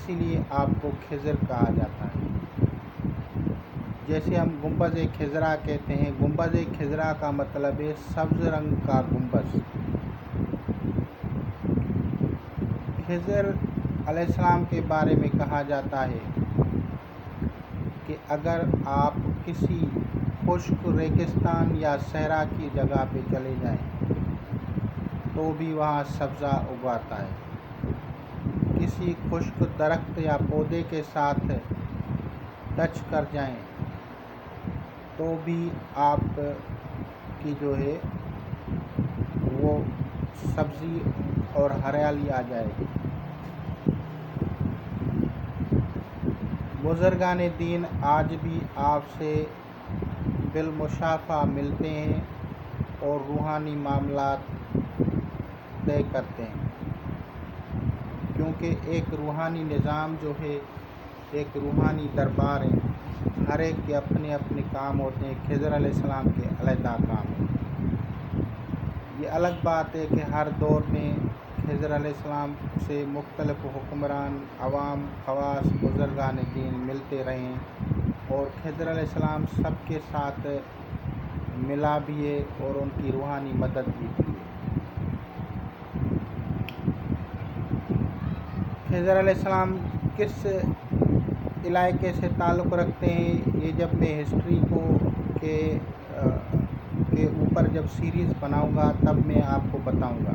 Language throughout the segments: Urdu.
اسی لیے آپ کو خضر کہا جاتا ہے۔ جیسے ہم گنبد خضرا کہتے ہیں، گنبد خضرا کا مطلب ہے سبز رنگ کا گنبد۔ خضر علیہ السلام کے بارے میں کہا جاتا ہے کہ اگر آپ کسی خشک ریگستان یا صحرا کی جگہ پہ چلے جائیں تو بھی وہاں سبزہ اگاتا ہے۔ کسی خشک درخت یا پودے کے ساتھ ٹچ کر جائیں تو بھی آپ کی جو ہے وہ سبزی اور ہریالی آ جائے گی۔ بزرگان دین آج بھی آپ سے بالمشافہ ملتے ہیں اور روحانی معاملات طے کرتے ہیں، کیونکہ ایک روحانی نظام جو ہے، ایک روحانی دربار ہے، ہر ایک کے اپنے اپنے کام ہوتے ہیں۔ خضر علیہ السلام کے علیحدہ کام ہیں۔ یہ الگ بات ہے کہ ہر دور میں خضر علیہ السلام سے مختلف حکمران، عوام، خواص، بزرگان دین ملتے رہے ہیں اور خضر علیہ السلام سب کے ساتھ ملا بھی ہے اور ان کی روحانی مدد بھی کی ہے۔ خضر علیہ السلام کس علاقے سے تعلق رکھتے ہیں، یہ جب میں ہسٹری کے اوپر جب سیریز بناؤں گا تب میں آپ کو بتاؤں گا،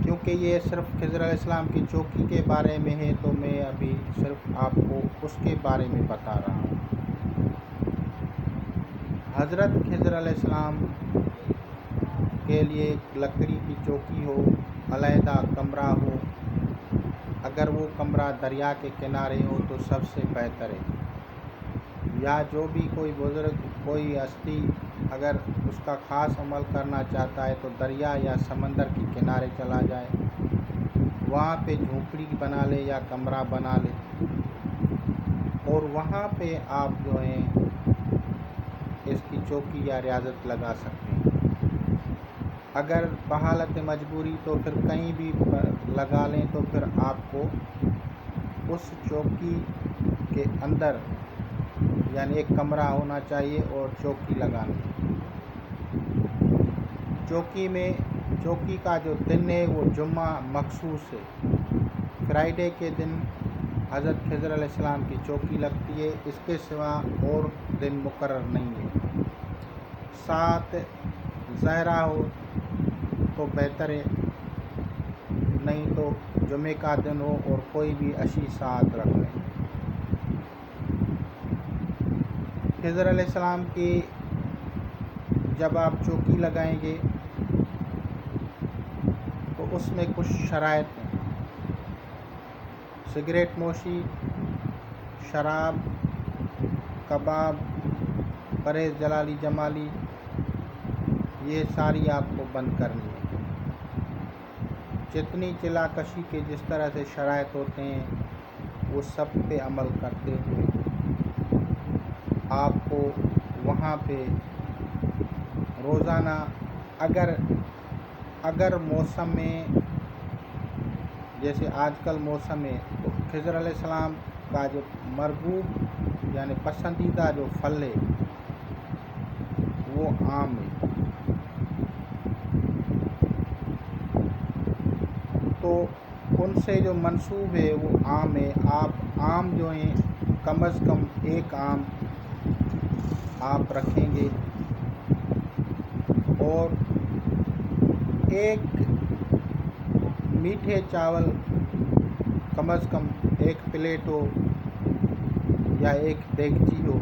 کیونکہ یہ صرف خضر علیہ السلام کی چوکی کے بارے میں ہے تو میں ابھی صرف آپ کو اس کے بارے میں بتا رہا ہوں۔ حضرت خضر علیہ السلام کے لیے لکڑی کی چوکی ہو، علیحدہ کمرہ ہو، اگر وہ کمرہ دریا کے کنارے ہو تو سب سے بہتر ہے، یا جو بھی کوئی بزرگ، کوئی ہستی اگر اس کا خاص عمل کرنا چاہتا ہے تو دریا یا سمندر کے کنارے چلا جائے، وہاں پہ جھونپڑی بنا لے یا کمرہ بنا لے اور وہاں پہ آپ جو ہیں اس کی چوکی یا ریاضت لگا سکتے ہیں۔ اگر بحالت مجبوری تو پھر کہیں بھی لگا لیں تو پھر آپ کو اس چوکی کے اندر یعنی ایک کمرہ ہونا چاہیے اور چوکی لگانی۔ چوکی کا جو دن ہے وہ جمعہ مخصوص ہے۔ فرائیڈے کے دن حضرت خضر علیہ السلام کی چوکی لگتی ہے، اس کے سوا اور دن مقرر نہیں ہے۔ ساتھ زہرا ہو تو بہتر ہے، نہیں تو جمعے کا دن ہو اور کوئی بھی اشی ساتھ رکھ لیں۔ خضر علیہ السلام کی جب آپ چوکی لگائیں گے تو اس میں کچھ شرائط ہیں۔ سگریٹ نوشی، شراب، کباب، پرہیز جلالی جمالی، یہ ساری آپ کو بند کرنی ہے۔ جتنی چلا کشی کے جس طرح سے شرائط ہوتے ہیں وہ سب پہ عمل کرتے ہوئے آپ کو وہاں پہ روزانہ اگر موسم میں جیسے آج کل موسم ہے تو خضر علیہ السلام کا جو مرغوب یعنی پسندیدہ جو پھل ہے وہ آم ہے، تو ان سے جو منسوب ہے وہ آم ہے۔ آپ آم جو ہیں کم از کم ایک آم آپ رکھیں گے اور ایک میٹھے چاول کم از کم ایک پلیٹ ہو یا ایک دیگچی ہو،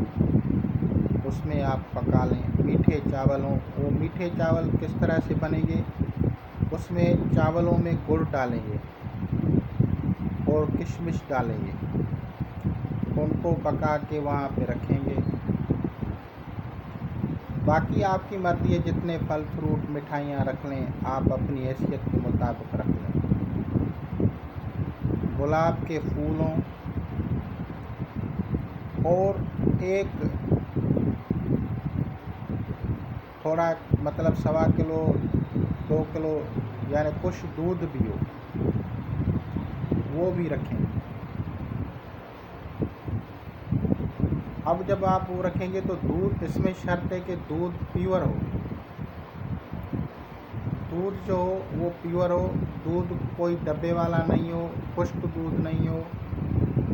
اس میں آپ پکا لیں، میٹھے چاول ہوں۔ وہ میٹھے چاول کس طرح سے بنیں گے، اس میں چاولوں میں گڑ ڈالیں گے اور کشمش ڈالیں گے، ان کو پکا کے وہاں پہ رکھیں گے۔ باقی آپ کی مرضی ہے، جتنے پھل فروٹ مٹھائیاں رکھ لیں، آپ اپنی حیثیت کے مطابق رکھ لیں۔ گلاب کے پھولوں اور ایک تھوڑا مطلب 1.25 کلو 2 کلو یعنی کچھ دودھ بھی ہو، وہ بھی رکھیں۔ اب جب آپ وہ رکھیں گے تو دودھ، اس میں شرط ہے کہ دودھ پیور ہو، دودھ جو ہو وہ پیور ہو، دودھ کوئی ڈبے والا نہیں ہو، خشک دودھ نہیں ہو،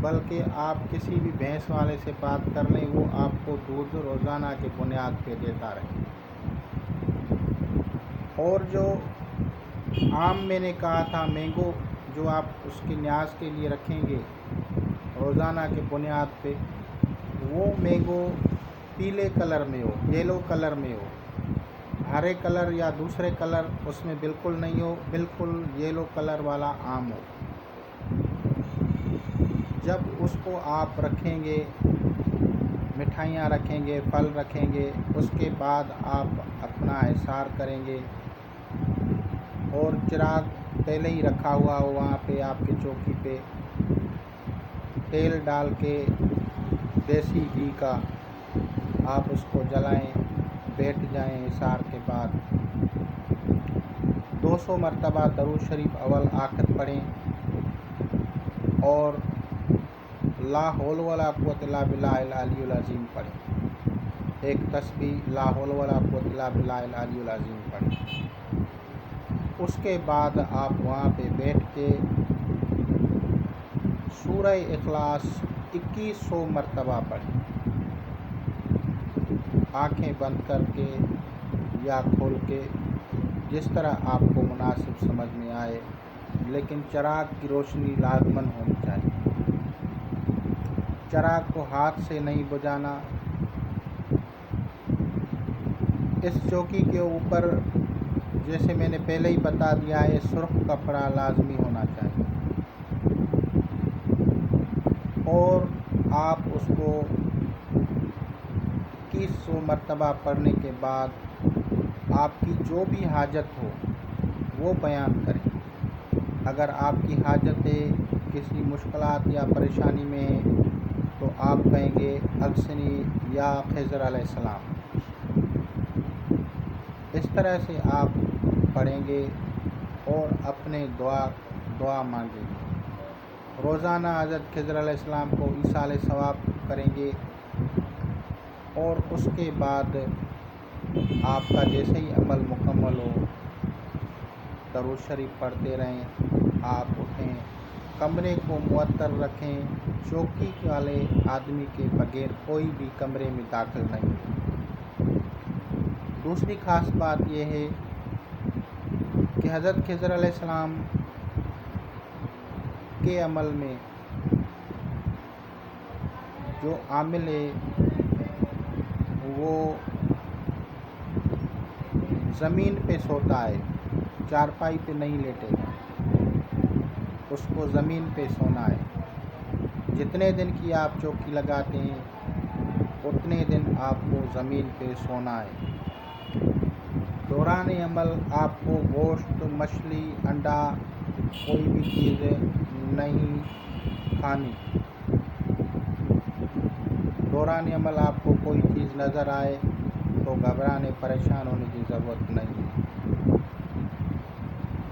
بلکہ آپ کسی بھی بھینس والے سے بات کر لیں، وہ آپ کو دودھ روزانہ کے بنیاد پہ دیتا رہے۔ اور جو آم میں نے کہا تھا، مینگو، جو آپ اس کی نیاز کے لیے رکھیں گے روزانہ کے بنیاد پہ، وہ مینگو پیلے کلر میں ہو، یلو کلر میں ہو، ہرے کلر یا دوسرے کلر اس میں بالکل نہیں ہو، بالکل یلو کلر والا آم ہو۔ جب اس کو آپ رکھیں گے، مٹھائیاں رکھیں گے، پھل رکھیں گے، اس کے بعد آپ اپنا احسار کریں گے، اور چراغ پہلے ہی رکھا ہوا ہو وہاں پہ آپ کی چوکی پہ، تیل ڈال کے دیسی گھی کا آپ اس کو جلائیں، بیٹھ جائیں، احسار کے بعد 200 مرتبہ درود شریف اول آخر پڑھیں، اور لا حول ولا قوت الا باللہ العلی العظیم پڑھیں، ایک تسبیح لا حول ولا قوت الا باللہ العلی العظیم پڑھیں۔ اس کے بعد آپ وہاں پہ بیٹھ کے سورہ اخلاص 2100 مرتبہ پڑھیں، آنکھیں بند کر کے یا کھول کے، جس طرح آپ کو مناسب سمجھ میں آئے، لیکن چراغ کی روشنی لازماً ہونی چاہیے، چراغ کو ہاتھ سے نہیں بجھانا۔ اس چوکی کے اوپر، جیسے میں نے پہلے ہی بتا دیا ہے، سرخ کپڑا لازمی ہونا چاہیے، اور آپ اس کو 2100 مرتبہ پڑھنے کے بعد آپ کی جو بھی حاجت ہو وہ بیان کریں۔ اگر آپ کی حاجت ہے، کسی مشکلات یا پریشانی میں ہے، تو آپ کہیں گے اغثنی یا خضر علیہ السلام۔ اس طرح سے آپ پڑھیں گے اور اپنے دعا مانگیں گے۔ روزانہ حضرت خضر علیہ السلام کو ایصال ثواب کریں گے، اور اس کے بعد آپ کا جیسے ہی عمل مکمل ہو، درود شریف پڑھتے رہیں، آپ اٹھیں، کمرے کو معطر رکھیں، چوکی والے آدمی کے بغیر کوئی بھی کمرے میں داخل نہیں ہو۔ دوسری خاص بات یہ ہے کہ حضرت خضر علیہ السلام کے عمل میں جو عامل ہے وہ زمین پہ سوتا ہے، چارپائی پہ نہیں لیٹے گا، اس کو زمین پہ سونا ہے۔ جتنے دن کی آپ چوکی لگاتے ہیں اتنے دن آپ کو زمین پہ سونا ہے۔ دوران عمل آپ کو گوشت، مچھلی، انڈا، کوئی بھی چیزیں نہیں کھانی۔ دوران عمل آپ کو کوئی چیز نظر آئے تو گھبرانے، پریشان ہونے کی ضرورت نہیں ہے،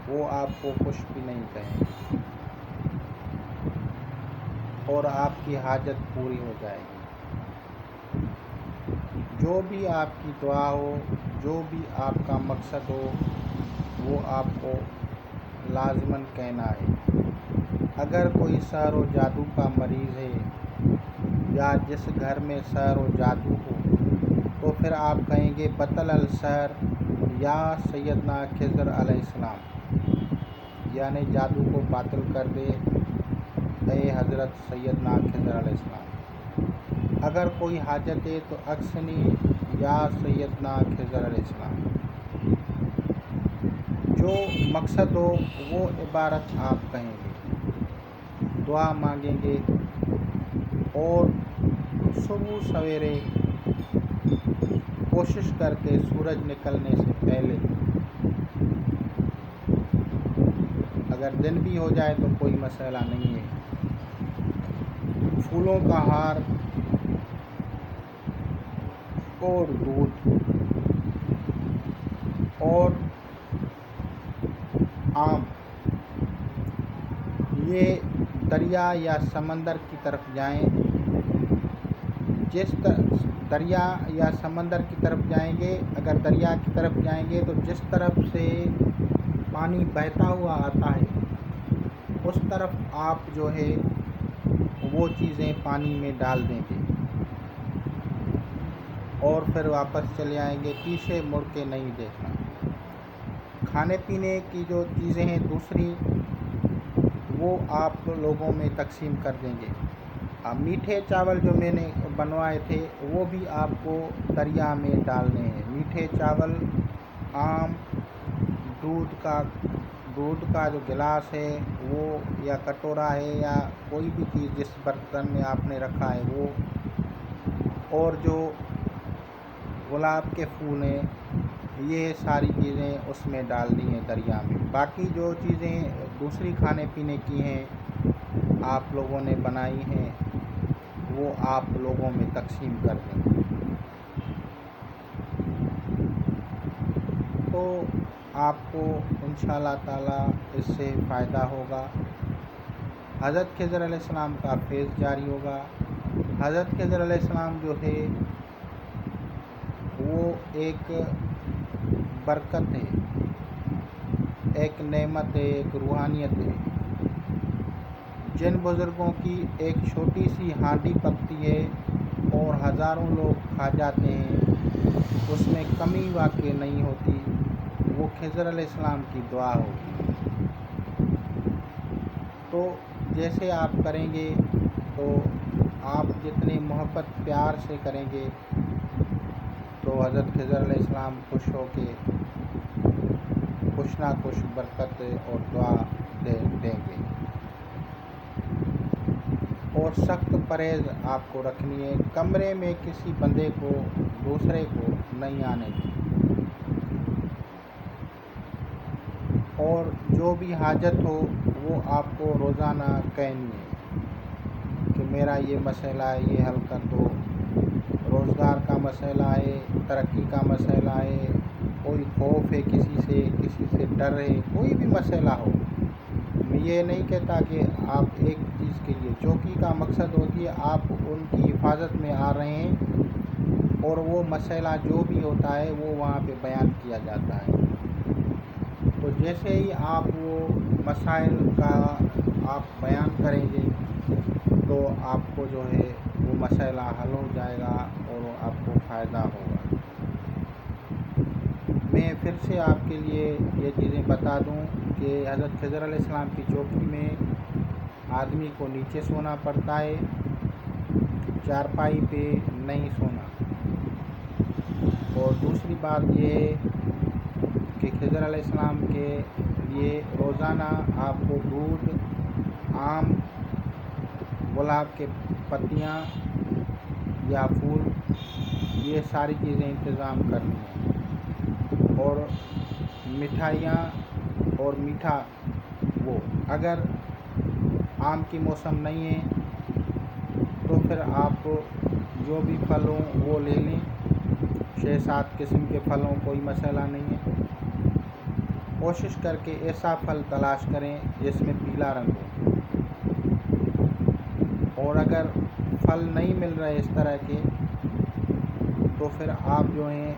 وہ آپ کو کچھ بھی نہیں کہیں گے، اور آپ کی حاجت پوری ہو جائے گی۔ جو بھی آپ کی دعا ہو، جو بھی آپ کا مقصد ہو، وہ آپ کو لازماً کہنا ہے۔ اگر کوئی سحر و جادو کا مریض ہے، یا جس گھر میں سحر و جادو ہو، تو پھر آپ کہیں گے بطل السحر یا سیدنا خضر علیہ السلام، یعنی جادو کو باطل کر دے اے حضرت سیدنا خضر علیہ السلام۔ اگر کوئی حاجت ہے تو اغثنی یا سیدنا خضر علیہ السلام، جو مقصد ہو وہ عبارت آپ کہیں گے، دعا مانگیں گے، اور صبح سویرے کوشش کر کے سورج نکلنے سے پہلے، اگر دن بھی ہو جائے تو کوئی مسئلہ نہیں ہے، پھولوں کا ہار اور دودھ اور آم، یہ دریا یا سمندر کی طرف جائیں، دریا یا سمندر کی طرف جائیں گے، اگر دریا کی طرف جائیں گے تو جس طرف سے پانی بہتا ہوا آتا ہے اس طرف آپ جو ہے وہ چیزیں پانی میں ڈال دیں گے اور پھر واپس چلے آئیں گے، پیچھے مڑ کے نہیں دیکھنا۔ کھانے پینے کی جو چیزیں ہیں دوسری وہ آپ لوگوں میں تقسیم کر دیں گے۔ میٹھے چاول جو میں نے بنوائے تھے وہ بھی آپ کو دریا میں ڈالنے ہیں۔ میٹھے چاول، آم، دودھ کا جو گلاس ہے وہ یا کٹورا ہے یا کوئی بھی چیز جس برتن میں آپ نے رکھا ہے وہ، اور جو گلاب کے پھول ہیں یہ ساری چیزیں اس میں ڈالنی ہیں دریا میں۔ باقی جو چیزیں دوسری کھانے پینے کی ہیں آپ لوگوں نے بنائی ہیں وہ آپ لوگوں میں تقسیم کر دیں گے۔ تو آپ کو انشاءاللہ تعالیٰ اس سے فائدہ ہوگا، حضرت خضر علیہ السلام کا فیض جاری ہوگا۔ حضرت خضر علیہ السلام جو ہے وہ ایک برکت ہے، ایک نعمت ہے، ایک روحانیت ہے۔ جن بزرگوں کی ایک چھوٹی سی ہانڈی پکتی ہے اور ہزاروں لوگ کھا جاتے ہیں، اس میں کمی واقع نہیں ہوتی، وہ خضر علیہ السلام کی دعا ہوگی۔ تو جیسے آپ کریں گے تو آپ جتنے محبت پیار سے کریں گے تو حضرت خضر علیہ السلام خوش ہو کے کچھ نہ کچھ برکت اور دعا دیں گے۔ اور سخت پرہیز آپ کو رکھنی ہے، کمرے میں کسی بندے کو دوسرے کو نہیں آنے دیں، اور جو بھی حاجت ہو وہ آپ کو روزانہ کہنی ہے کہ میرا یہ مسئلہ ہے یہ حل کر دو، روزگار کا مسئلہ ہے، ترقی کا مسئلہ ہے، کوئی خوف ہے کسی سے ڈر ہے، کوئی بھی مسئلہ ہو۔ میں یہ نہیں کہتا کہ آپ ایک چیز کے لیے، چوکی کا مقصد ہوتی ہے آپ ان کی حفاظت میں آ رہے ہیں اور وہ مسئلہ جو بھی ہوتا ہے وہ وہاں پہ بیان کیا جاتا ہے۔ تو جیسے ہی آپ وہ مسائل کا آپ بیان کریں گے تو آپ کو جو ہے وہ مسئلہ حل ہو جائے گا اور آپ کو فائدہ ہوگا۔ میں پھر سے آپ کے لیے یہ چیزیں بتا دوں کہ حضرت خضر علیہ السلام کی چوکی میں آدمی کو نیچے سونا پڑتا ہے، چارپائی پہ نہیں سونا۔ اور دوسری بات یہ ہے کہ خضر علیہ السلام کے لیے روزانہ آپ کو دودھ، آم، گلاب کے پتیاں یا پھول یہ ساری چیزیں انتظام کرنی ہیں، اور مٹھائیاں اور میٹھا وہ اگر آم کی موسم نہیں ہے تو پھر آپ جو بھی پھل ہوں وہ لے لیں، 6-7 قسم کے پھل ہوں، کوئی مسئلہ نہیں ہے۔ کوشش کر کے ایسا پھل تلاش کریں جس میں پیلا رنگ ہو، اور اگر پھل نہیں مل رہے اس طرح کے تو پھر آپ جو ہیں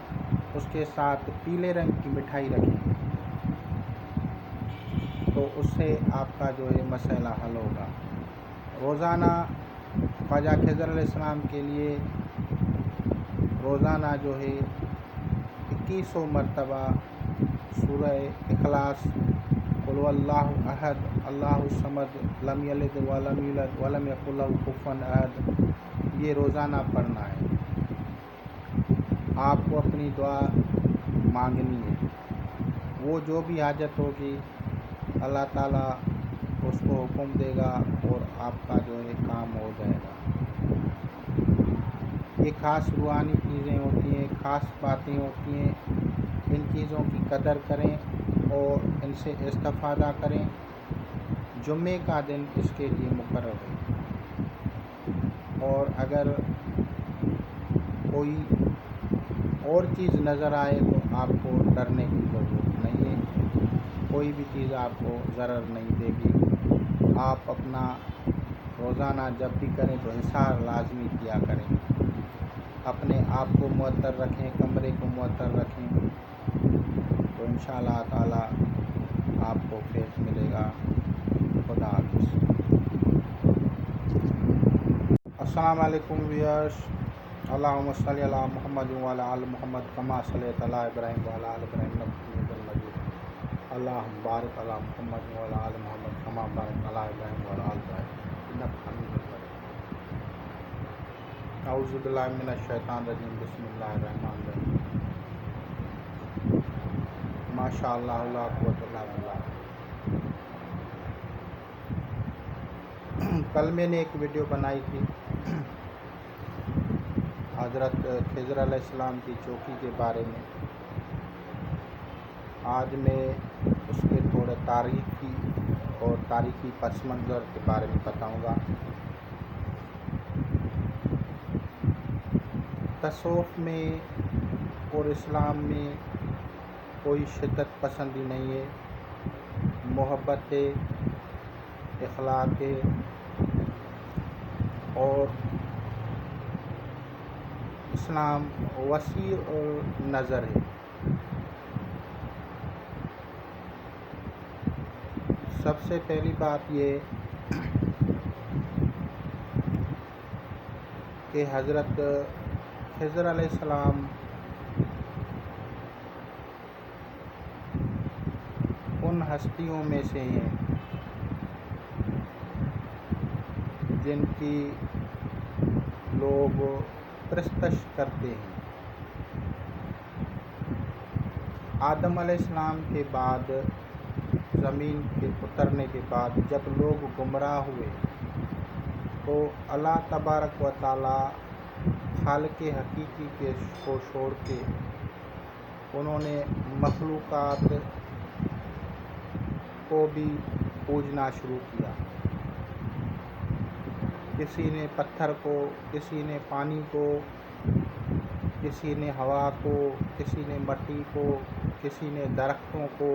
اس کے ساتھ پیلے رنگ کی مٹھائی رکھیں تو اس سے آپ کا جو ہے مسئلہ حل ہوگا۔ روزانہ خواجہ خضر علیہ السلام کے لیے روزانہ جو ہے 2100 مرتبہ سورہ اخلاص، قل هو اللہ احد اللہ الصمد لم یلد ولم یولد ولم یکن لہ کفوا احد یہ روزانہ پڑھنا ہے۔ آپ کو اپنی دعا مانگنی ہے، وہ جو بھی حاجت ہوگی اللہ تعالیٰ اس کو حکم دے گا اور آپ کا جو ہے کام ہو جائے گا۔ یہ خاص روحانی چیزیں ہوتی ہیں، خاص باتیں ہوتی ہیں، ان چیزوں کی قدر کریں اور ان سے استفادہ کریں۔ جمعے کا دن اس کے لیے مقرر ہے، اور اگر کوئی اور چیز نظر آئے تو آپ کو ڈرنے کی ضرورت نہیں ہے، کوئی بھی چیز آپ کو ضرر نہیں دے گی۔ آپ اپنا روزانہ جب بھی کریں تو انصار لازمی کیا کریں، اپنے آپ کو معطر رکھیں، کمرے کو معطر رکھیں، تو انشاءاللہ تعالی آپ کو فیض ملے گا۔ خدا حافظ۔ السلام علیکم ویورز، اللہم صلی علی محمد وعلی آل محمد کما صلیت علی ابراہیم وعلی آل ابراہیم انک حمید مجید۔ اللہم بارک علی محمد وعلی آل محمد کما بارکت علی ابراہیم وعلی آل ابراہیم انک حمید مجید۔ اعوذ باللہ من الشیطان الرجیم، بسم اللہ الرحمن الرحیم۔ ماشاء اللہ لا قوت الا باللہ۔ کل میں نے ایک ویڈیو بنائی تھی حضرت خضر علیہ السلام کی چوکی کے بارے میں۔ آج میں اس کے تھوڑے تاریخی اور تاریخی پس منظر کے بارے میں بتاؤں گا۔ تصوف میں اور اسلام میں کوئی شدت پسندی نہیں ہے، محبت ہے، اخلاق ہے اور اسلام وسیع نظر ہے۔ سب سے پہلی بات یہ کہ حضرت خضر علیہ السلام ان ہستیوں میں سے ہیں جن کی لوگ پرستش کرتے ہیں۔ آدم علیہ السلام کے بعد، زمین کے اترنے کے بعد جب لوگ گمراہ ہوئے تو اللہ تبارک و تعالی خالق حقیقی کو چھوڑ کے انہوں نے مخلوقات کو بھی پوجنا شروع کیا۔ کسی نے پتھر کو، کسی نے پانی کو، کسی نے ہوا کو، کسی نے مٹی کو، کسی نے درختوں کو،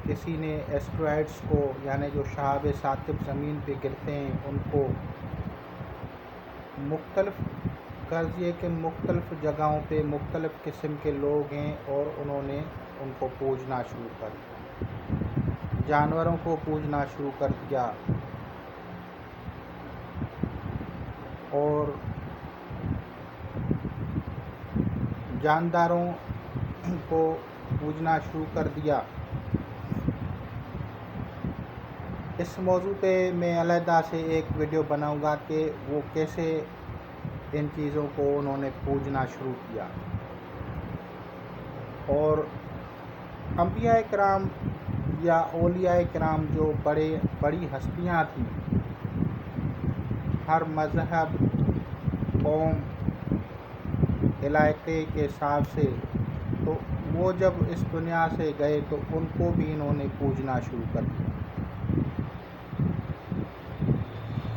کسی نے ایسٹرائڈس کو، یعنی جو شہاب ثاقب زمین پہ گرتے ہیں ان کو۔ مختلف غرض یہ کہ مختلف جگہوں پہ مختلف قسم کے لوگ ہیں اور انہوں نے ان کو پوجنا شروع کر دیا۔ جانوروں کو پوجنا شروع کر دیا اور جانداروں کو پوجنا شروع کر دیا۔ اس موضوع پہ میں علیحدہ سے ایک ویڈیو بناؤں گا کہ وہ کیسے ان چیزوں کو انہوں نے پوجنا شروع کیا۔ اور انبیاء کرام یا اولیاء کرام جو بڑی ہستیاں تھیں، ہر مذہب، قوم، علاقے کے حساب سے، تو وہ جب اس دنیا سے گئے تو ان کو بھی انہوں نے پوجنا شروع کر دیا،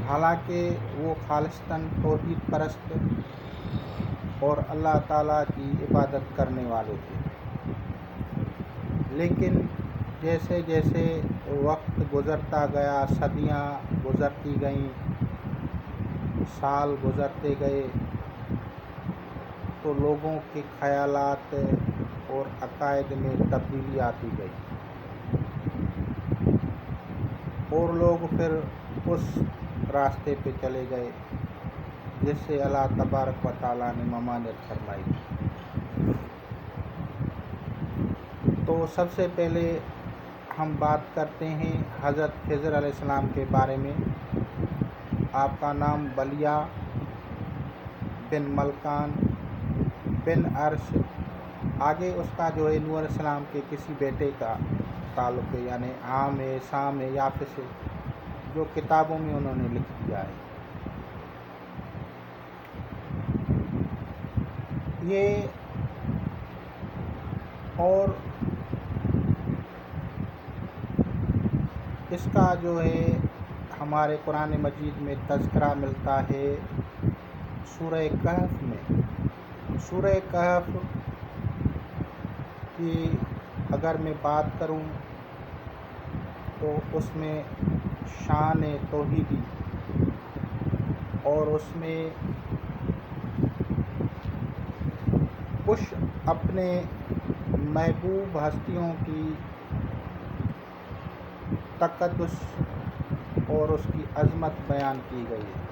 حالانکہ وہ خالصتاً توحید پرست اور اللہ تعالیٰ کی عبادت کرنے والے تھے۔ لیکن جیسے جیسے وقت گزرتا گیا، صدیاں گزرتی گئیں، سال گزرتے گئے، تو لوگوں کے خیالات اور عقائد میں تبدیلی آتی گئی اور لوگ پھر اس راستے پہ چلے گئے جس سے اللہ تبارک و تعالیٰ نے ممانعت فرمائی۔ تو سب سے پہلے ہم بات کرتے ہیں حضرت خضر علیہ السلام کے بارے میں۔ آپ کا نام بلیہ بن ملکان بن عرش، آگے اس کا جو ہے نوح علیہ السلام کے کسی بیٹے کا تعلق ہے، یعنی عام ہے، سام ہے، یافس ہے، جو کتابوں میں انہوں نے لکھ دیا ہے۔ یہ اور اس کا جو ہے ہمارے قرآن مجید میں تذکرہ ملتا ہے سورہ کہف میں۔ سورہ کہف کی اگر میں بات کروں تو اس میں شان توحیدی اور اس میں کچھ اپنے محبوب ہستیوں کی تقدس اور اس کی عظمت بیان کی گئی ہے۔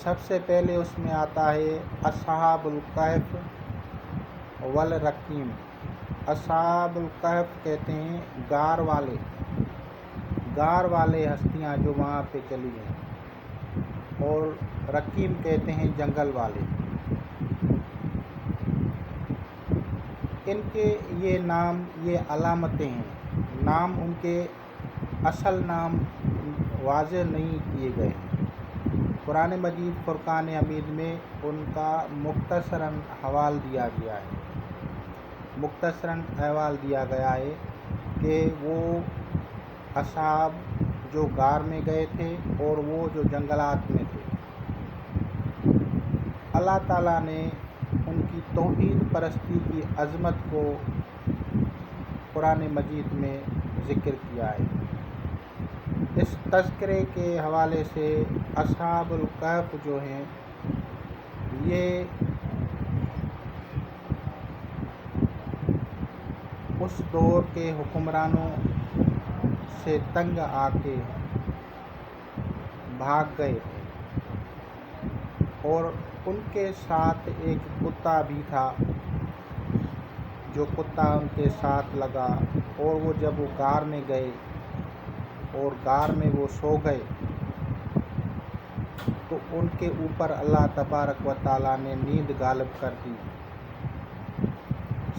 سب سے پہلے اس میں آتا ہے اصحاب الکہف والرقیم۔ اصحاب الکہف کہتے ہیں غار والے ہستیاں جو وہاں پہ چلی گئیں، اور رقیم کہتے ہیں جنگل والے۔ ان کے یہ نام، یہ علامتیں ہیں، نام ان کے اصل نام واضح نہیں کیے گئے ہیں۔ قرآن مجید فرقان حمید میں ان کا مختصراً احوال دیا گیا ہے کہ وہ اصحاب جو غار میں گئے تھے اور وہ جو جنگلات میں تھے، اللہ تعالیٰ نے ان کی توحید پرستی کی عظمت کو قرآن مجید میں ذکر کیا ہے۔ اس تذکرے کے حوالے سے اصحاب الکہف جو ہیں یہ اس دور کے حکمرانوں سے تنگ آ کے بھاگ گئے تھے، اور ان کے ساتھ ایک کتا بھی تھا، جو کتا ان کے ساتھ لگا، اور وہ جب وہ غار میں گئے اور غار میں وہ سو گئے تو ان کے اوپر اللہ تبارک و تعالیٰ نے نیند غالب کر دی،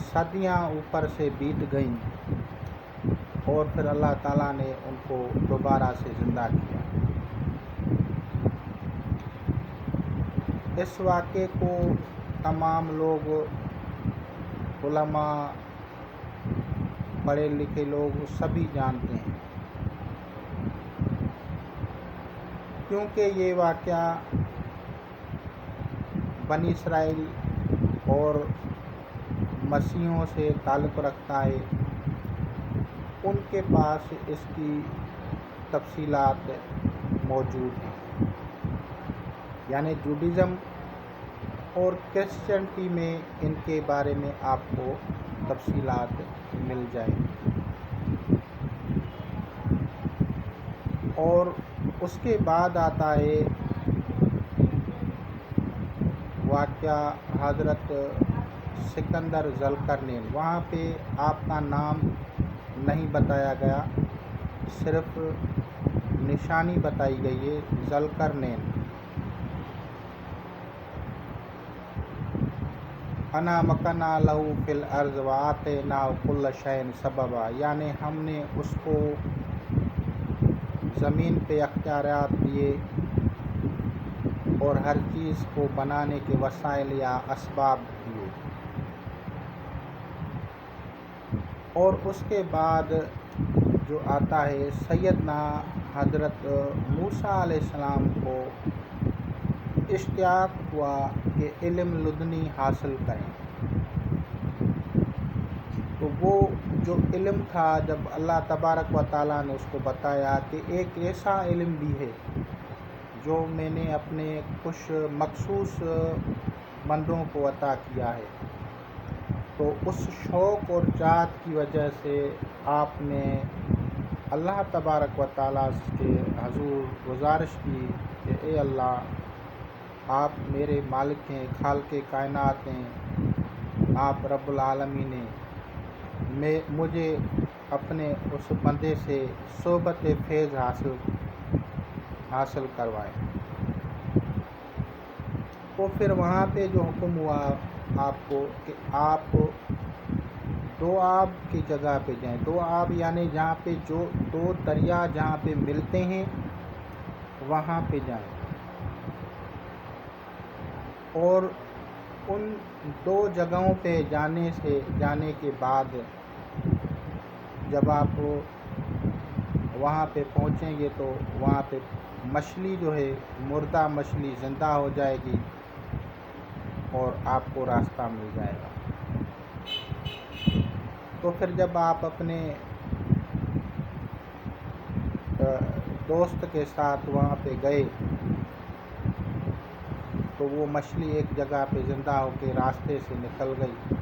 صدیاں اوپر سے بیت گئیں، اور پھر اللہ تعالیٰ نے ان کو دوبارہ سے زندہ کیا۔ اس واقعے کو تمام لوگ، علماء، پڑھے لکھے لوگ سبھی جانتے ہیں، کیونکہ یہ واقعہ بنی اسرائیل اور مسیحیوں سے تعلق رکھتا ہے۔ ان کے پاس اس کی تفصیلات موجود ہیں، یعنی جوڈیزم اور کرسچنٹی میں ان کے بارے میں آپ کو تفصیلات مل جائیں گی۔ اور اس کے بعد آتا ہے واقعہ حضرت سکندر ذوالقرنین۔ وہاں پہ آپ کا نام نہیں بتایا گیا، صرف نشانی بتائی گئی ہے، ذوالقرنین۔ انا مکنا لہو فی الارض وآتیناہ کل شیء سببا، یعنی ہم نے اس کو زمین پہ اختیارات دیے اور ہر چیز کو بنانے کے وسائل یا اسباب دیے۔ اور اس کے بعد جو آتا ہے سیدنا حضرت موسیٰ علیہ السلام کو اشتیاق ہوا کہ علم لدنی حاصل کریں، تو وہ جو علم تھا، جب اللہ تبارک و تعالیٰ نے اس کو بتایا کہ ایک ایسا علم بھی ہے جو میں نے اپنے کچھ مخصوص بندوں کو عطا کیا ہے، تو اس شوق اور چاہت کی وجہ سے آپ نے اللہ تبارک و تعالیٰ کے حضور گزارش کی کہ اے اللہ، آپ میرے مالک ہیں، خالق کائنات ہیں، آپ رب العالمین ہیں، مجھے اپنے اس بندے سے صحبت فیض حاصل کروائیں۔ تو پھر وہاں پہ جو حکم ہوا آپ کو کہ آپ دو آب کی جگہ پہ جائیں، دو آب یعنی جہاں پہ جو دو دریا جہاں پہ ملتے ہیں وہاں پہ جائیں، اور ان دو جگہوں پہ جانے کے بعد جب آپ وہاں پہ پہنچیں گے تو وہاں پہ مچھلی جو ہے، مردہ مچھلی زندہ ہو جائے گی اور آپ کو راستہ مل جائے گا۔ تو پھر جب آپ اپنے دوست کے ساتھ وہاں پہ گئے تو وہ مچھلی ایک جگہ پہ زندہ ہو کے راستے سے نکل گئی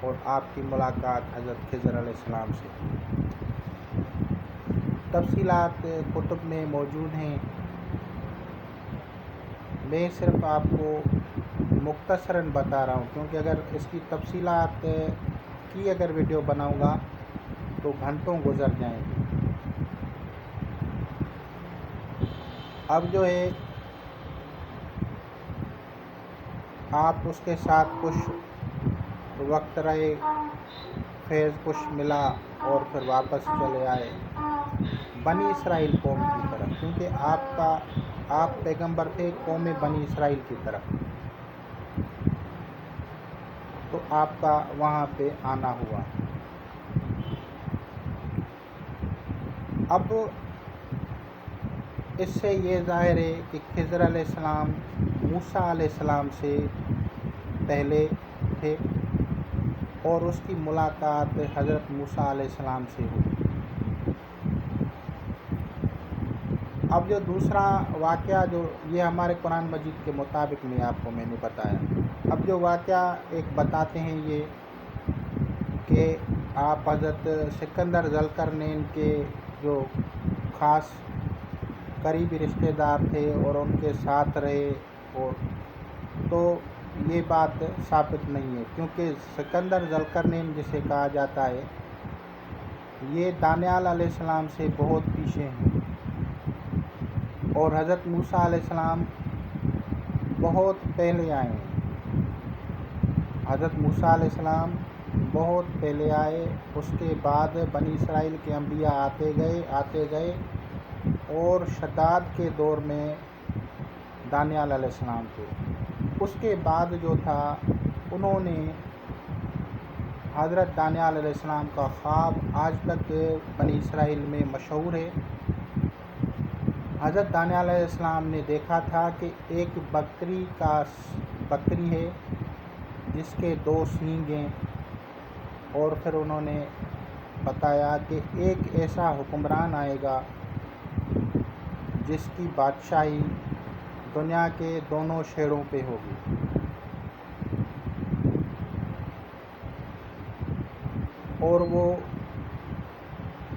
اور آپ کی ملاقات حضرت خضر علیہ السلام سے. تفصیلات کتب میں موجود ہیں، میں صرف آپ کو مختصراً بتا رہا ہوں، کیونکہ اگر اس کی تفصیلات کی اگر ویڈیو بناؤں گا تو گھنٹوں گزر جائیں گے. اب جو ہے آپ اس کے ساتھ کچھ وقت رہے، فیض کچھ ملا اور پھر واپس چلے آئے بنی اسرائیل قوم کی طرف، کیونکہ آپ پیغمبر تھے قوم بنی اسرائیل کی طرف، تو آپ کا وہاں پہ آنا ہوا. اب اس سے یہ ظاہر ہے کہ خضر علیہ السلام موسیٰ علیہ السلام سے پہلے تھے اور اس کی ملاقات حضرت موسیٰ علیہ السلام سے ہوئی. اب جو دوسرا واقعہ جو یہ ہمارے قرآن مجید کے مطابق میں نے بتایا. اب جو واقعہ ایک بتاتے ہیں یہ کہ آپ حضرت سکندر ذوالقرنین کے جو خاص قریبی رشتہ دار تھے اور ان کے ساتھ رہے، اور تو یہ بات ثابت نہیں ہے، کیونکہ سکندر ذوالقرنین جسے کہا جاتا ہے یہ دانیال علیہ السلام سے بہت پیچھے ہیں، اور حضرت موسیٰ علیہ السلام بہت پہلے آئے ہیں. حضرت موسیٰ علیہ السلام بہت پہلے آئے، اس کے بعد بنی اسرائیل کے انبیاء آتے گئے اور شداد کے دور میں دانیال علیہ السلام تھے. اس کے بعد جو تھا انہوں نے حضرت دانیال علیہ السلام کا خواب آج تک بنی اسرائیل میں مشہور ہے. حضرت دانیال علیہ السلام نے دیکھا تھا کہ ایک بکری ہے جس کے 2 سینگ ہیں، اور پھر انہوں نے بتایا کہ ایک ایسا حکمران آئے گا جس کی بادشاہی دنیا کے دونوں شہروں پہ ہوگی، اور وہ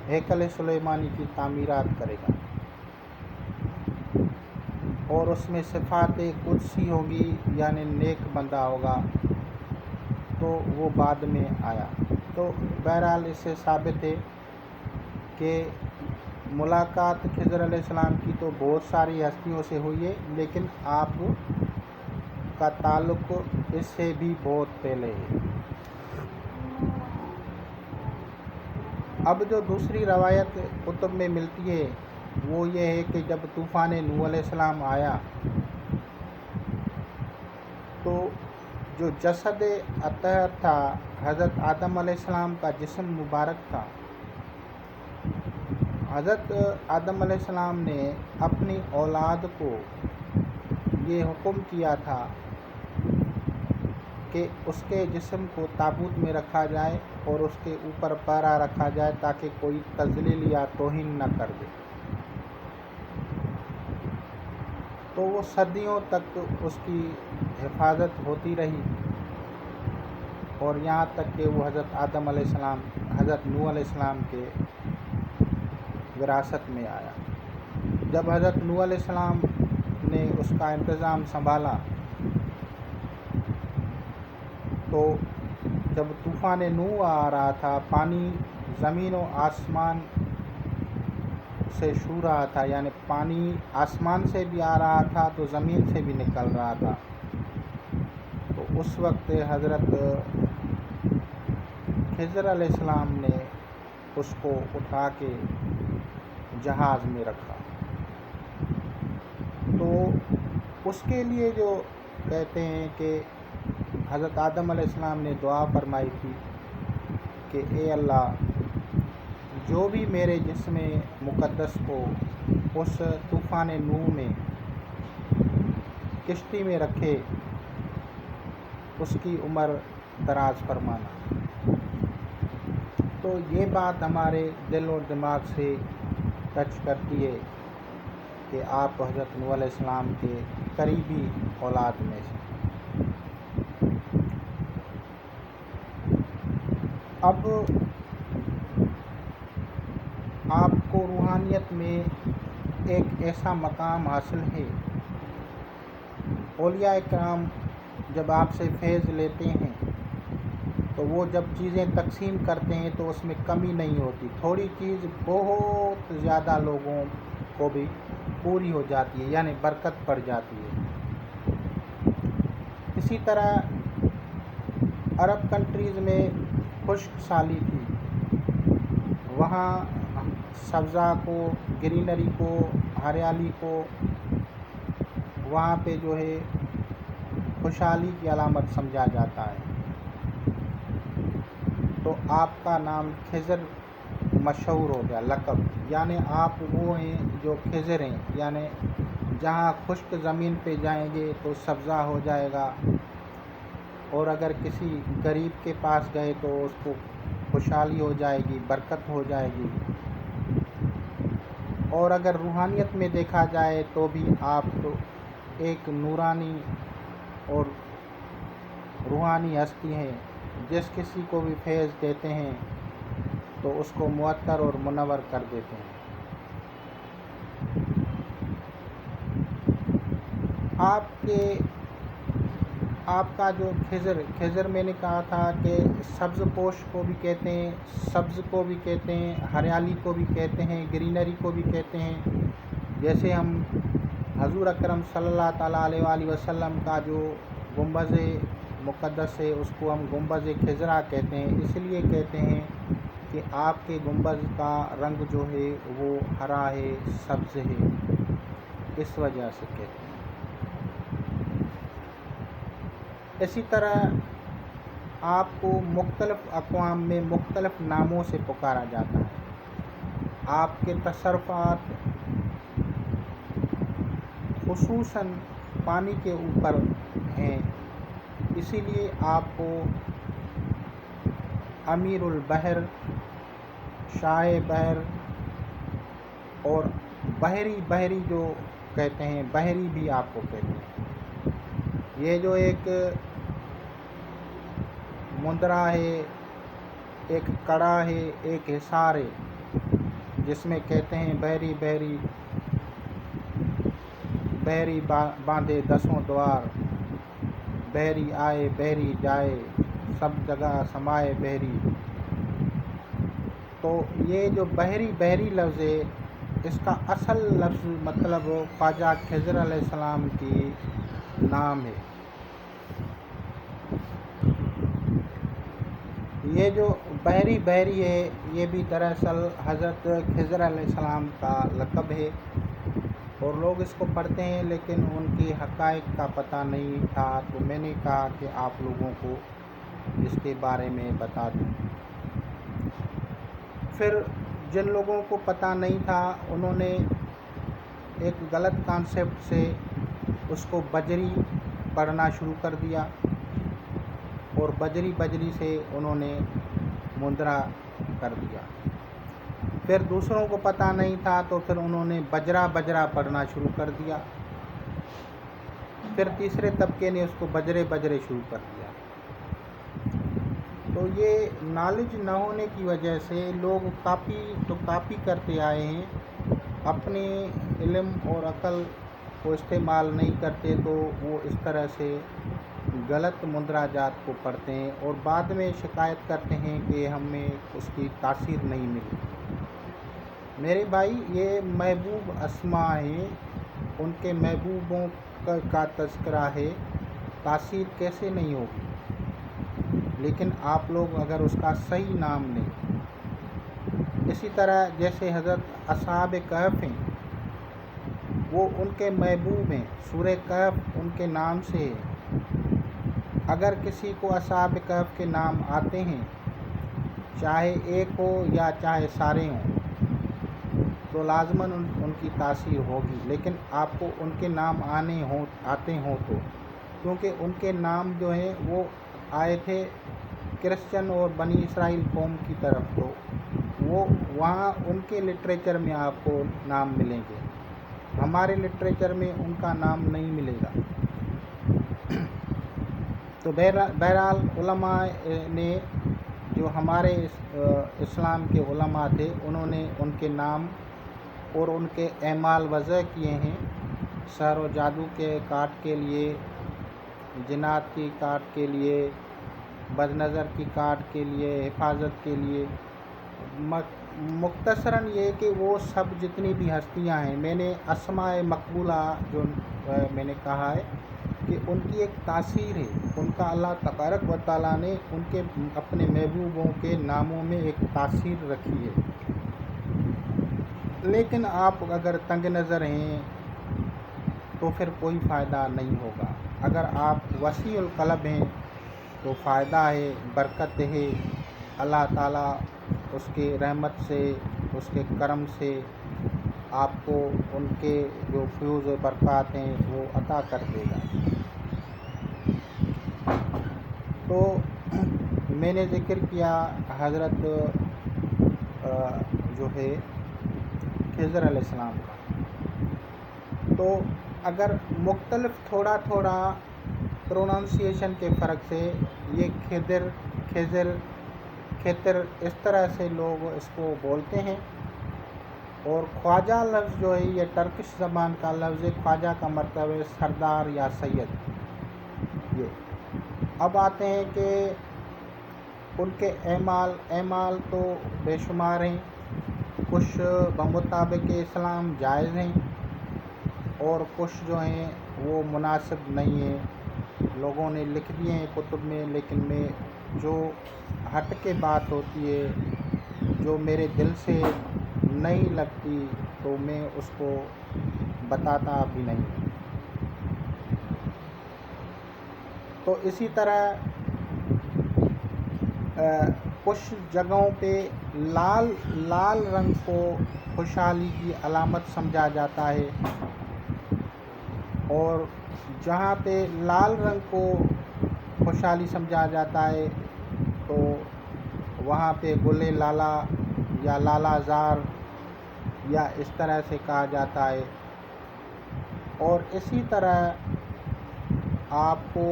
ہیکل سلیمانی کی تعمیرات کرے گا، اور اس میں صفات قدسی ہوگی، یعنی نیک بندہ ہوگا. تو وہ بعد میں آیا. تو بہرحال اس سے ثابت ہے کہ ملاقات خضر علیہ السلام کی تو بہت ساری ہستیوں سے ہوئی ہے، لیکن آپ کا تعلق اس سے بھی بہت پہلے ہے. اب جو دوسری روایت کتب میں ملتی ہے وہ یہ ہے کہ جب طوفان نوح علیہ السلام آیا تو جو جسد اطہر تھا حضرت آدم علیہ السلام کا جسم مبارک تھا، حضرت آدم علیہ السلام نے اپنی اولاد کو یہ حکم کیا تھا کہ اس کے جسم کو تابوت میں رکھا جائے اور اس کے اوپر پہرا رکھا جائے تاکہ کوئی تذلیل یا توہین نہ کر دے. تو وہ صدیوں تک اس کی حفاظت ہوتی رہی، اور یہاں تک کہ وہ حضرت نوح علیہ السلام کے وراثت میں آیا. جب حضرت نوح علیہ السلام نے اس کا انتظام سنبھالا تو جب طوفان نوح آ رہا تھا، پانی زمین و آسمان سے چھو رہا تھا، یعنی پانی آسمان سے بھی آ رہا تھا تو زمین سے بھی نکل رہا تھا. تو اس وقت حضرت خضر علیہ السلام نے اس کو اٹھا کے جہاز میں رکھا. تو اس کے لیے جو کہتے ہیں کہ حضرت آدم علیہ السلام نے دعا فرمائی تھی کہ اے اللہ، جو بھی میرے جسم مقدس کو اس طوفان نوح میں کشتی میں رکھے اس کی عمر دراز فرمانا. تو یہ بات ہمارے دل اور دماغ سے ٹچ کرتی ہے کہ آپ حضرت نوح علیہ السلام کے قریبی اولاد میں سے۔ اب آپ کو روحانیت میں ایک ایسا مقام حاصل ہے، اولیاء کرام جب آپ سے فیض لیتے ہیں تو وہ جب چیزیں تقسیم کرتے ہیں تو اس میں کمی نہیں ہوتی، تھوڑی چیز بہت زیادہ لوگوں کو بھی پوری ہو جاتی ہے، یعنی برکت پڑ جاتی ہے۔ اسی طرح عرب کنٹریز میں خشک سالی تھی، وہاں سبزہ کو، گرینری کو، ہریالی کو وہاں پہ جو ہے خوشحالی کی علامت سمجھا جاتا ہے، تو آپ کا نام خضر مشہور ہو گیا، لقب، یعنی آپ وہ ہیں جو خضر ہیں، یعنی جہاں خشک زمین پہ جائیں گے تو سبزہ ہو جائے گا، اور اگر کسی غریب کے پاس گئے تو اس کو خوشحالی ہو جائے گی، برکت ہو جائے گی۔ اور اگر روحانیت میں دیکھا جائے تو بھی آپ ایک نورانی اور روحانی ہستی ہیں، جس کسی کو بھی فیض دیتے ہیں تو اس کو معطر اور منور کر دیتے ہیں۔ آپ کا جو خضر میں نے کہا تھا کہ سبز پوش کو بھی کہتے ہیں، سبز کو بھی کہتے ہیں، ہریالی کو بھی کہتے ہیں، گرینری کو بھی کہتے ہیں۔ جیسے ہم حضور اکرم صلی اللہ تعالیٰ علیہ وآلہ وسلم کا جو گنبد مقدس ہے اس کو ہم گنبد خضرا کہتے ہیں، اس لیے کہتے ہیں کہ آپ کے گنبد کا رنگ جو ہے وہ ہرا ہے، سبز ہے، اس وجہ سے کہتے ہیں۔ اسی طرح آپ کو مختلف اقوام میں مختلف ناموں سے پکارا جاتا ہے۔ آپ کے تصرفات خصوصاً پانی کے اوپر ہیں، اسی لیے آپ کو امیر البحر، شاہ بحر اور بحری جو کہتے ہیں، بحری بھی آپ کو کہتے ہیں۔ یہ جو ایک مندرا ہے، ایک کڑا ہے، ایک حصار ہے، جس میں کہتے ہیں بحری باندھے دسوں دوار، بحری آئے بحری جائے، سب جگہ سمائے بحری۔ تو یہ جو بحری لفظ ہے، اس کا اصل لفظ مطلب خواجہ خضر علیہ السلام کی نام ہے۔ یہ جو بحری ہے، یہ بھی دراصل حضرت خضر علیہ السلام کا لقب ہے، اور لوگ اس کو پڑھتے ہیں لیکن ان کی حقائق کا پتہ نہیں تھا، تو میں نے کہا کہ آپ لوگوں کو اس کے بارے میں بتا دوں۔ پھر جن لوگوں کو پتہ نہیں تھا انہوں نے ایک غلط کانسیپٹ سے اس کو بجری پڑھنا شروع کر دیا، اور بجری سے انہوں نے مندرا کر دیا۔ پھر دوسروں کو پتہ نہیں تھا تو پھر انہوں نے بجرا پڑھنا شروع کر دیا، پھر تیسرے طبقے نے اس کو بجرے شروع کر دیا۔ تو یہ نالج نہ ہونے کی وجہ سے لوگ کاپی کرتے آئے ہیں، اپنے علم اور عقل کو استعمال نہیں کرتے، تو وہ اس طرح سے غلط مندراجات کو پڑھتے ہیں اور بعد میں شکایت کرتے ہیں کہ ہمیں اس کی تاثیر نہیں ملی۔ میرے بھائی، یہ محبوب اسماء ہیں، ان کے محبوبوں کا تذکرہ ہے، تاثیر کیسے نہیں ہوگی؟ لیکن آپ لوگ اگر اس کا صحیح نام لیں، اسی طرح جیسے حضرت اصحاب کہف ہیں، وہ ان کے محبوب ہیں، سورہ کہف ان کے نام سے ہے۔ اگر کسی کو اصحاب کہف کے نام آتے ہیں، چاہے ایک ہو یا چاہے سارے ہوں، تو لازماً ان کی تاثیر ہوگی، لیکن آپ کو ان کے نام آتے ہوں تو، کیونکہ ان کے نام جو ہیں وہ آئے تھے کرسچن اور بنی اسرائیل قوم کی طرف، تو وہ وہاں ان کے لٹریچر میں آپ کو نام ملیں گے، ہمارے لٹریچر میں ان کا نام نہیں ملے گا۔ تو بہرحال علماء نے جو ہمارے اسلام کے علماء تھے انہوں نے ان کے نام اور ان کے اعمال وضع کیے ہیں، سحر و جادو کے کاٹ کے لیے، جنات کی کاٹ کے لیے، بد نظر کی کاٹ کے لیے، حفاظت کے لیے۔ مختصراً یہ کہ وہ سب جتنی بھی ہستیاں ہیں، میں نے اسماء مقبولہ جو میں نے کہا ہے کہ ان کی ایک تاثیر ہے، ان کا اللہ تبارک و تعالیٰ نے ان کے اپنے محبوبوں کے ناموں میں ایک تاثیر رکھی ہے۔ لیکن آپ اگر تنگ نظر ہیں تو پھر کوئی فائدہ نہیں ہوگا، اگر آپ وسیع القلب ہیں تو فائدہ ہے، برکت ہے، اللہ تعالیٰ اس کے رحمت سے، اس کے کرم سے آپ کو ان کے جو فیوز و برکات ہیں وہ عطا کر دے گا۔ تو میں نے ذکر کیا حضرت جو ہے خضر علیہ السلام کا، تو اگر مختلف تھوڑا تھوڑا پروننسیشن کے فرق سے یہ خضر اس طرح سے لوگ اس کو بولتے ہیں، اور خواجہ لفظ جو ہے یہ ٹرکش زبان کا لفظ ہے، خواجہ کا مطلب ہے سردار یا سید۔ یہ اب آتے ہیں کہ ان کے اعمال تو بے شمار ہیں، کچھ بمطابق اسلام جائز ہیں اور کچھ جو ہیں وہ مناسب نہیں ہیں، لوگوں نے لکھ دیے ہیں کتب میں، لیکن میں جو ہٹ کے بات ہوتی ہے، جو میرے دل سے نہیں لگتی تو میں اس کو بتاتا بھی نہیں۔ تو اسی طرح کچھ جگہوں پہ لال رنگ کو خوشحالی کی علامت سمجھا جاتا ہے، اور جہاں پہ لال رنگ کو خوشحالی سمجھا جاتا ہے تو وہاں پہ گل لالا یا لالا زار یا اس طرح سے کہا جاتا ہے۔ اور اسی طرح آپ کو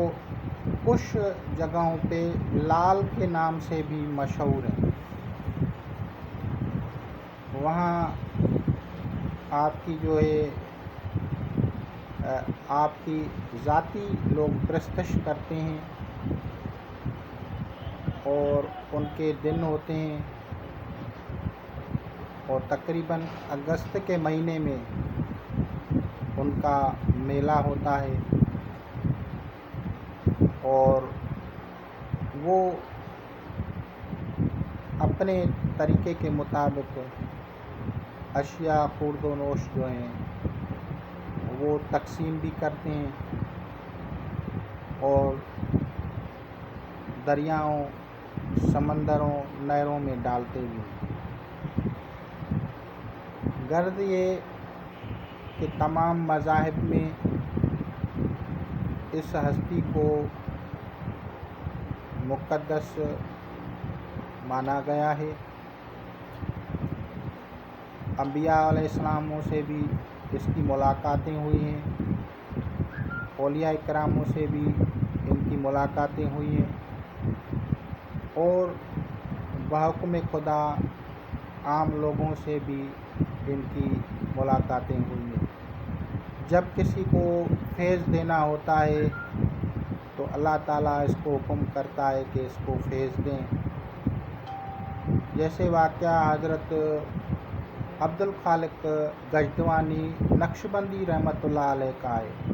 کچھ جگہوں پہ لال کے نام سے بھی مشہور ہیں، وہاں آپ کی جو ہے آپ کی ذاتی لوگ پرستش کرتے ہیں، اور ان کے دن ہوتے ہیں، اور تقریباً اگست کے مہینے میں ان کا میلہ ہوتا ہے، اور وہ اپنے طریقے کے مطابق اشیاء خورد و نوش جو ہیں وہ تقسیم بھی کرتے ہیں، اور دریاؤں، سمندروں، نہروں میں ڈالتے بھی ہیں۔ غرض یہ کہ تمام مذاہب میں اس ہستی کو مقدس مانا گیا ہے، انبیاء علیہ السلاموں سے بھی اس کی ملاقاتیں ہوئی ہیں، اولیاء کراموں سے بھی ان کی ملاقاتیں ہوئی ہیں، اور بحکم خدا عام لوگوں سے بھی ان کی ملاقاتیں ہوئی ہیں۔ جب کسی کو فیض دینا ہوتا ہے تو اللہ تعالیٰ اس کو حکم کرتا ہے کہ اس کو فیض دیں، جیسے واقعہ حضرت عبدالخالق گجدوانی نقشبندی رحمۃ اللہ علیہ کا ہے۔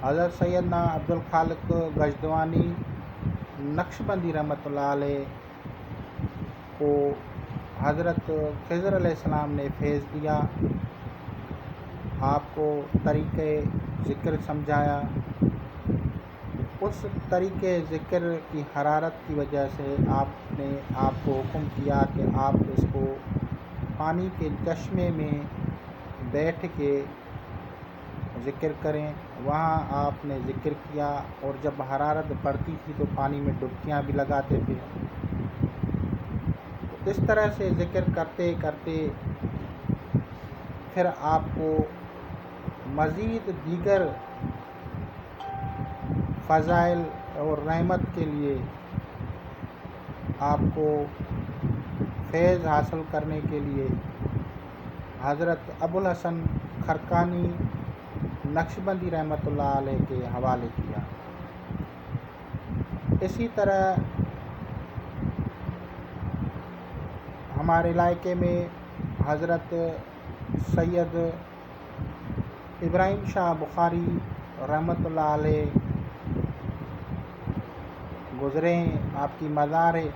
حضرت سیدنا عبدالخالق گجدوانی نقشبندی رحمۃ اللہ علیہ کو حضرت خضر علیہ السلام نے فیض دیا، آپ کو طریقۂ ذکر سمجھایا، اس طریقۂ ذکر کی حرارت کی وجہ سے آپ نے آپ کو حکم کیا کہ آپ اس کو پانی کے چشمے میں بیٹھ کے ذکر کریں۔ وہاں آپ نے ذکر کیا، اور جب حرارت بڑھتی تھی تو پانی میں ڈبکیاں بھی لگاتے تھے۔ اس طرح سے ذکر کرتے کرتے پھر آپ کو مزید دیگر فضائل اور رحمت کے لیے آپ کو فیض حاصل کرنے کے لیے حضرت ابوالحسن خرقانی نقشبندی رحمۃ اللہ علیہ کے حوالے کیا۔ اسی طرح ہمارے علاقے میں حضرت سید ابراہیم شاہ بخاری رحمۃ اللہ علیہ گزرے ہیں، آپ کی مزار ہے،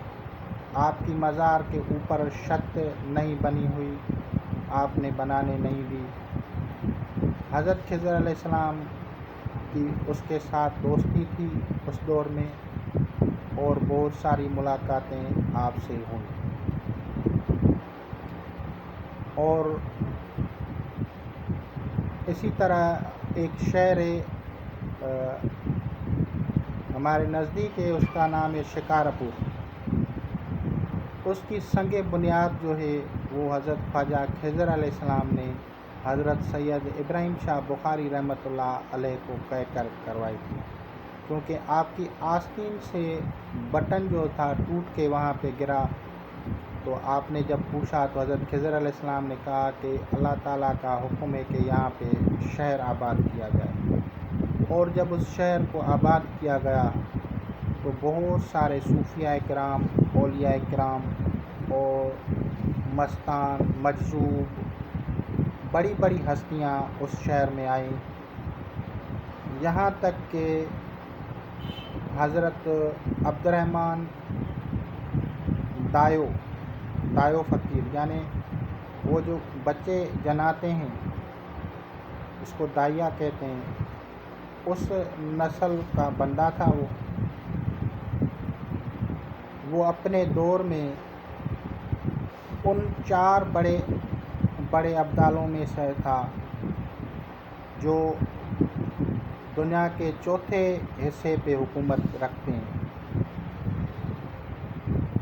آپ کی مزار کے اوپر چھت نہیں بنی ہوئی، آپ نے بنانے نہیں دی۔ حضرت خضر علیہ السلام کی اس کے ساتھ دوستی تھی اس دور میں، اور بہت ساری ملاقاتیں آپ سے ہوئیں۔ اور اسی طرح ایک شہر ہے ہمارے نزدیک ہے، اس کا نام ہے شکارپور۔ اس کی سنگ بنیاد جو ہے وہ حضرت خواجہ خضر علیہ السلام نے حضرت سید ابراہیم شاہ بخاری رحمۃ اللہ علیہ کو کہہ کر کروائی تھی، کیونکہ آپ کی آستین سے بٹن جو تھا ٹوٹ کے وہاں پہ گرا، تو آپ نے جب پوچھا تو حضرت خضر علیہ السلام نے کہا کہ اللہ تعالیٰ کا حکم ہے کہ یہاں پہ شہر آباد کیا جائے۔ اور جب اس شہر کو آباد کیا گیا تو بہت سارے صوفیاء کرام، اولیاء کرام اور مستان، مجذوب، بڑی بڑی ہستیاں اس شہر میں آئیں، یہاں تک کہ حضرت عبد الرحمن دایو فقیر، یعنی وہ جو بچے جناتے ہیں اس کو دائیا کہتے ہیں، اس نسل کا بندہ تھا وہ اپنے دور میں ان 4 بڑے ابدالوں میں سے تھا جو دنیا کے چوتھے حصے پہ حکومت رکھتے ہیں۔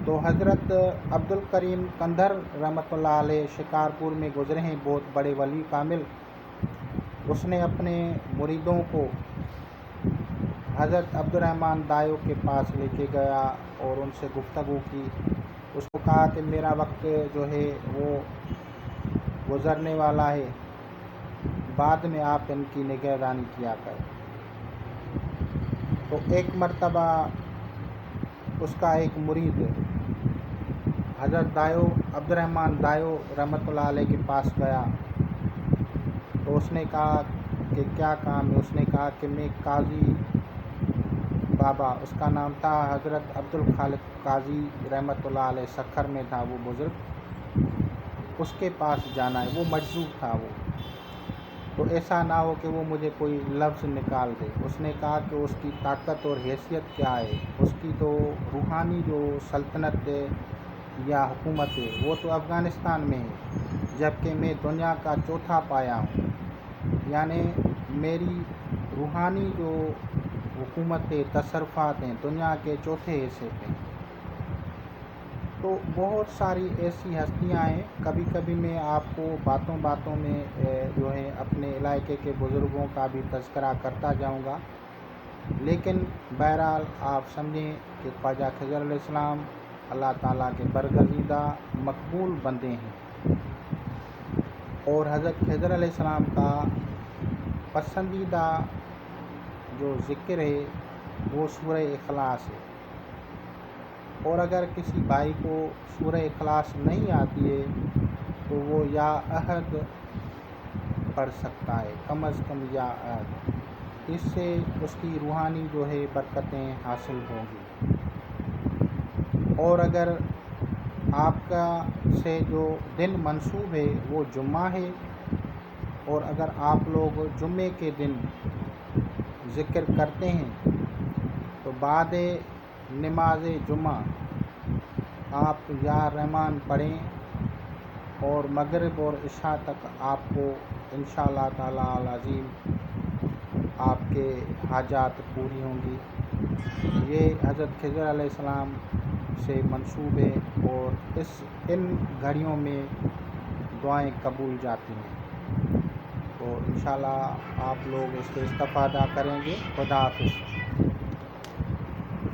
تو حضرت عبد الکریم کندھر رحمۃ اللہ علیہ شکارپور میں گزرے ہیں، بہت بڑے ولی کامل۔ اس نے اپنے مریدوں کو حضرت عبد الرحمن دایو کے پاس لے کے گیا اور ان سے گفتگو کی۔ اس کو کہا کہ میرا وقت جو ہے وہ گزرنے والا ہے، بعد میں آپ ان کی نگہدانی کیا کریں۔ تو ایک مرتبہ اس کا ایک مرید حضرت عبد الرحمن دایو رحمۃ اللہ علیہ کے پاس گیا، تو اس نے کہا کہ کیا کام ہے؟ اس نے کہا کہ میں قاضی بابا، اس کا نام تھا حضرت عبد الخالق قاضی رحمۃ اللہ علیہ، سکھر میں تھا وہ بزرگ، اس کے پاس جانا ہے۔ وہ مجذوب تھا، وہ تو ایسا نہ ہو کہ وہ مجھے کوئی لفظ نکال دے۔ اس نے کہا کہ اس کی طاقت اور حیثیت کیا ہے، اس کی تو روحانی جو سلطنت ہے یا حکومت ہے وہ تو افغانستان میں ہے، جبکہ میں دنیا کا چوتھا پایا ہوں، یعنی میری روحانی جو حکومت ہے، تصرفات ہیں، دنیا کے چوتھے حصے پہ۔ تو بہت ساری ایسی ہستیاں ہیں، کبھی کبھی میں آپ کو باتوں باتوں میں جو ہے اپنے علاقے کے بزرگوں کا بھی تذکرہ کرتا جاؤں گا، لیکن بہرحال آپ سمجھیں کہ خواجہ خضر علیہ السلام اللہ تعالیٰ کے برگزیدہ مقبول بندے ہیں، اور حضرت خضر علیہ السلام کا پسندیدہ جو ذکر ہے وہ سورہ اخلاص ہے۔ اور اگر کسی بھائی کو سورہ اخلاص نہیں آتی ہے تو وہ یا احد پڑھ سکتا ہے، کم از کم یا احد، اس سے اس کی روحانی جو ہے برکتیں حاصل ہوں گی۔ اور اگر آپ کا سے جو دن منسوب ہے وہ جمعہ ہے، اور اگر آپ لوگ جمعے کے دن ذکر کرتے ہیں تو بعد نماز جمعہ آپ یا رحمان پڑھیں، اور مغرب اور عشاء تک آپ کو انشاءاللہ تعالی العظیم آپ کے حاجات پوری ہوں گی۔ یہ حضرت خضر علیہ السلام سے منصوبے اور ان گھڑیوں میں دعائیں قبول جاتی ہیں۔ تو انشاءاللہ آپ لوگ اس سے استفادہ کریں گے۔ خدا حافظ۔